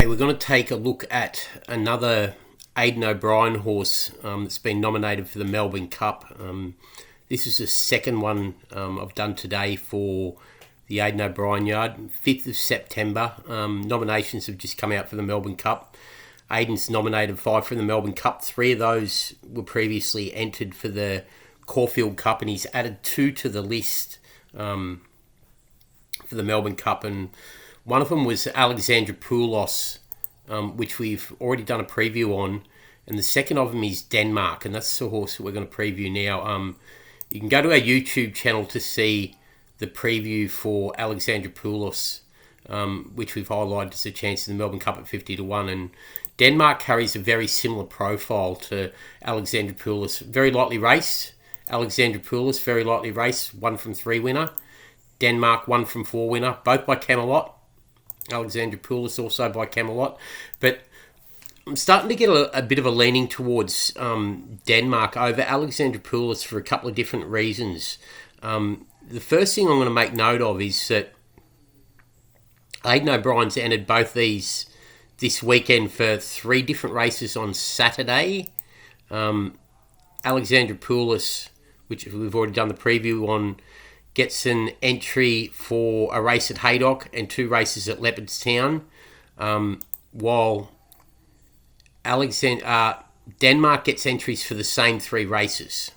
Okay, we're going to take a look at another Aidan O'Brien horse that's been nominated for the Melbourne Cup. This is the second one I've done today for the Aidan O'Brien yard. 5th of September. Nominations have just come out for the Melbourne Cup. Aidan's nominated 5 for the Melbourne Cup. 3 of those were previously entered for the Caulfield Cup, and he's added 2 to the list for the Melbourne Cup. And one of them was Alexandra Poulos, which we've already done a preview on. And the second of them is Denmark, and that's the horse that we're going to preview now. You can go to our YouTube channel to see the preview for Alexandra Poulos, which we've highlighted as a chance in the Melbourne Cup at 50-1. And Denmark carries a very similar profile to Alexandra Poulos. Very lightly raced. Alexandra Poulos, very lightly raced. 1 from 3 winner. Denmark, 1 from 4 winner. Both by Camelot. Alexandra Poulos also by Camelot. But I'm starting to get a bit of a leaning towards Denmark over Alexandra Poulos for a couple of different reasons. The first thing I'm going to make note of is that Aidan O'Brien's entered both these this weekend for 3 different races on Saturday. Alexandra Poulos, which we've already done the preview on, gets an entry for a race at Haydock and 2 races at Leopardstown, while Denmark gets entries for the same 3 races.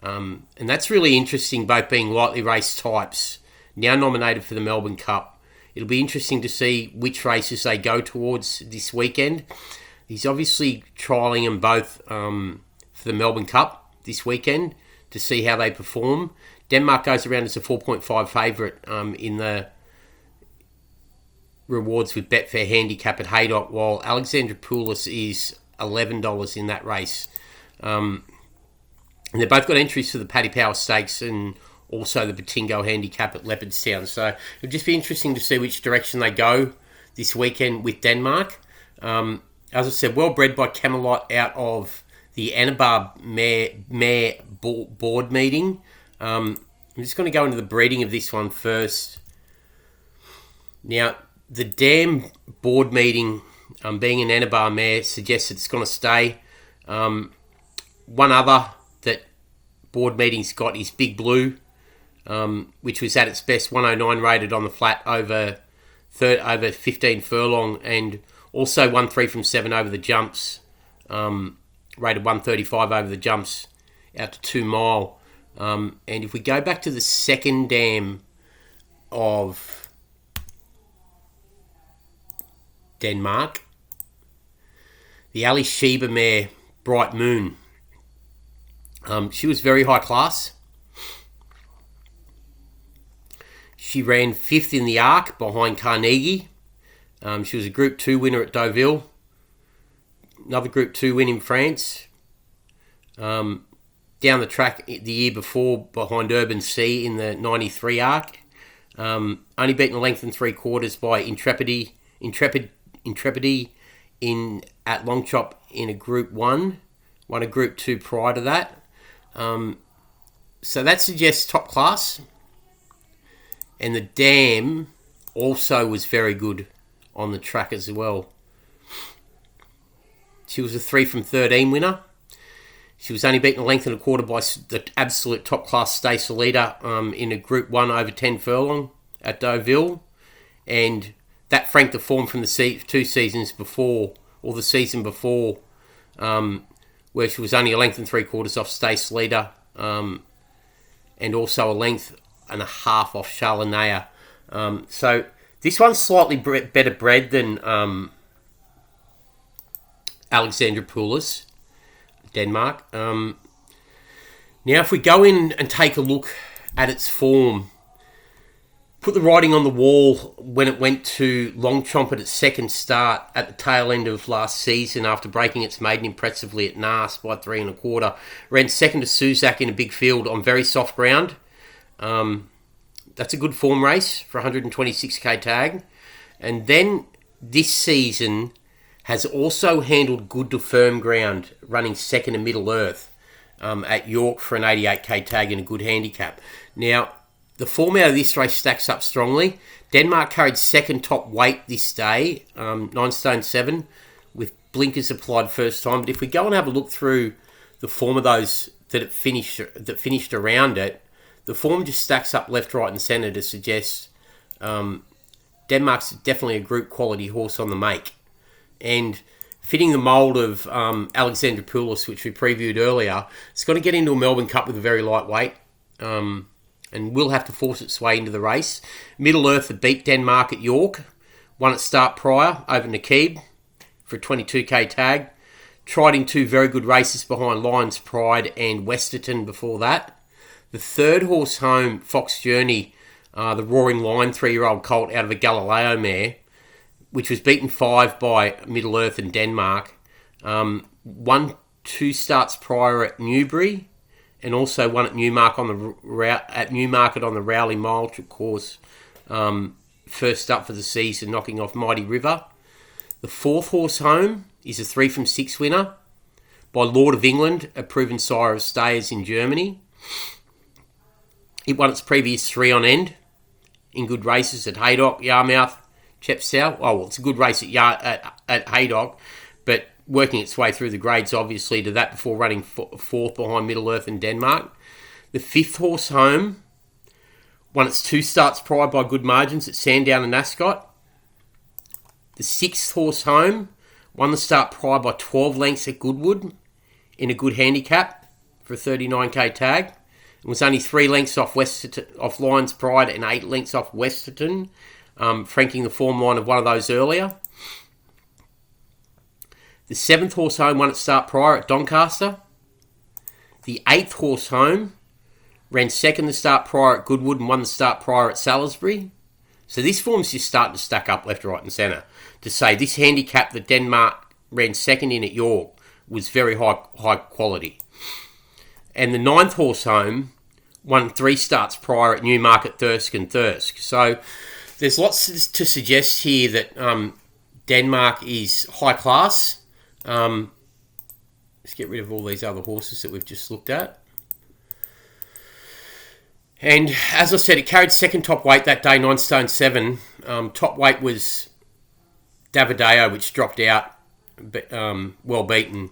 And that's really interesting, both being lightly raced types, now nominated for the Melbourne Cup. It'll be interesting to see which races they go towards this weekend. He's obviously trialling them both for the Melbourne Cup this weekend to see how they perform. Denmark goes around as a 4.5 favourite in the rewards with Betfair handicap at Haydock, while Alexandra Poulos is $11 in that race. And they've both got entries for the Paddy Power Stakes and also the Batingo handicap at Leopardstown. So it'll just be interesting to see which direction they go this weekend with Denmark. As I said, well bred by Camelot out of the Anabar mare board meeting. I'm just going to go into the breeding of this one first. Now, the Dam board meeting, being an Anabar mare, suggests that it's going to stay. One other that board meeting's got is Big Blue, which was at its best 109 rated on the flat over 15 furlong, and also won 3 from 7 over the jumps, rated 135 over the jumps out to 2 mile. And if we go back to the second dam of Denmark, the Ali Sheba mare, Bright Moon, she was very high class. She ran 5th in the Arc behind Carnegie. She was a Group 2 winner at Deauville. Another Group 2 win in France. Down the track the year before behind Urban Sea in the 93 Arc. Only beaten a length and 3/4 by Intrepidity at Long Chop in a Group 1. Won a Group 2 prior to that. So that suggests top class. And the Dam also was very good on the track as well. She was a 3 from 13 winner. She was only beaten a length and 1/4 by the absolute top class Stacey Leader in a Group 1 over 10 furlong at Deauville. And that franked the form from the 2 seasons before, or the season before, where she was only a length and 3/4 off Stacey Leader, and also a length and a half off Charlene. So this one's slightly better bred than Alexandra Poulos, Denmark. Now, if we go in and take a look at its form, put the writing on the wall when it went to Longchamp at its second start at the tail end of last season after breaking its maiden impressively at Nas by 3 1/4. Ran second to Suzak in a big field on very soft ground. That's a good form race for 126k tag. And then this season has also handled good to firm ground, running second to Middle Earth at York for an 88k tag and a good handicap. Now, the form out of this race stacks up strongly. Denmark carried second top weight this day, 9 stone 7, with blinkers applied first time. But if we go and have a look through the form of those that finished around it, the form just stacks up left, right, and centre to suggest Denmark's definitely a group quality horse on the make. And fitting the mould of Alexandra Poulos, which we previewed earlier, it's got to get into a Melbourne Cup with a very light weight. And will have to force its way into the race. Middle Earth had beat Denmark at York, won at start prior over Nakib for a 22k tag. Tried in 2 very good races behind Lion's Pride and Westerton before that. The third horse home, Fox Journey, the Roaring Lion 3-year-old colt out of a Galileo mare, which was beaten 5 by Middle Earth and Denmark, won 2 starts prior at Newbury, and also won at Newmarket on the Rowley Mile course, first up for the season, knocking off Mighty River. The fourth horse home is a 3 from 6 winner by Lord of England, a proven sire of stayers in Germany. It won its previous 3 on end in good races at Haydock, Yarmouth, Chepstow. Oh, well, it's a good race at Haydock, but working its way through the grades, obviously, to that before running fourth behind Middle Earth and Denmark. The fifth horse home won its 2 starts prior by good margins at Sandown and Ascot. The sixth horse home won the start prior by 12 lengths at Goodwood in a good handicap for a 39k tag. It was only 3 lengths off Lion's Pride and 8 lengths off Westerton, franking the form line of one of those earlier. The 7th horse home won its start prior at Doncaster. The 8th horse home ran second the start prior at Goodwood and won the start prior at Salisbury. So this form's just starting to stack up left, right and centre to say this handicap that Denmark ran second in at York was very high quality. And the 9th horse home won 3 starts prior at Newmarket, Thirsk and Thirsk. So there's lots to suggest here that Denmark is high class. Let's get rid of all these other horses that we've just looked at. And as I said, it carried second top weight that day, 9 stone 7. Top weight was Davideo, which dropped out, but well beaten.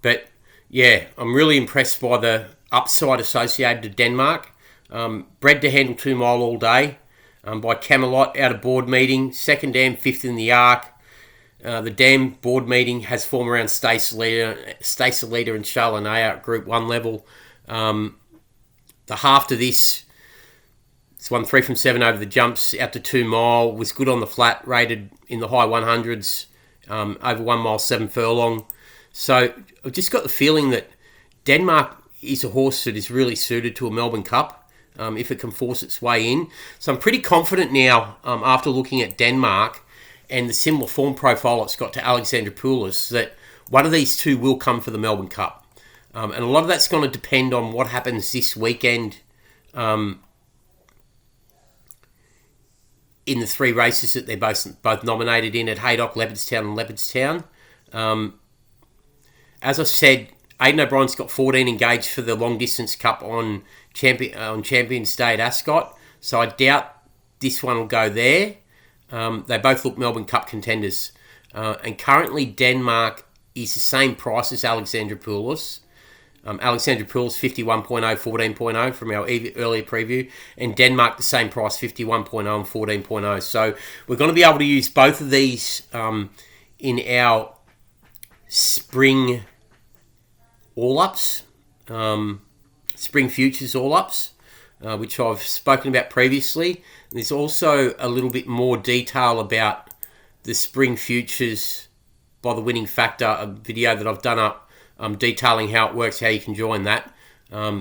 But yeah, I'm really impressed by the upside associated to Denmark. Bred to handle 2 mile all day by Camelot out of board meeting, second dam, 5th in the Arc. The dam board meeting has form around Stacey Leader and Charlotte at Group 1 level. The half to this, it's won 3 from 7 over the jumps out to 2 mile, was good on the flat, rated in the high 100s, over 1 mile 7 furlong. So I've just got the feeling that Denmark is a horse that is really suited to a Melbourne Cup if it can force its way in. So I'm pretty confident now after looking at Denmark and the similar form profile it's got to Alexandra Poulos that one of these 2 will come for the Melbourne Cup. And a lot of that's going to depend on what happens this weekend in the 3 races that they're both nominated in at Haydock, Leopardstown and Leopardstown. As I said, Aidan O'Brien's got 14 engaged for the long distance cup on Champions Day at Ascot, so I doubt this one will go there. They both look Melbourne Cup contenders. And currently Denmark is the same price as Alexandra Poulos. Alexandra Poulos 51.0, 14.0 from our earlier preview. And Denmark the same price, 51.0 and 14.0. So we're going to be able to use both of these in our spring all-ups. Spring Futures all-ups. Which I've spoken about previously. There's also a little bit more detail about the Spring Futures by the Winning Factor, a video that I've done up detailing how it works, how you can join that,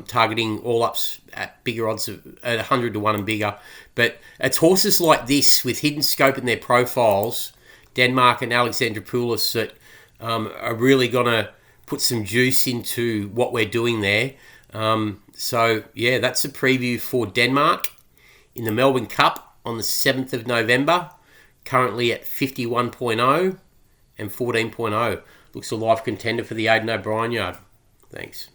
targeting all-ups at bigger odds at 100 to 1 and bigger. But it's horses like this with hidden scope in their profiles, Denmark and Alexandra Poulos, that are really going to put some juice into what we're doing there. So, yeah, that's a preview for Denmark in the Melbourne Cup on the 7th of November, currently at 51.0 and 14.0. Looks a live contender for the Aidan O'Brien yard. Thanks.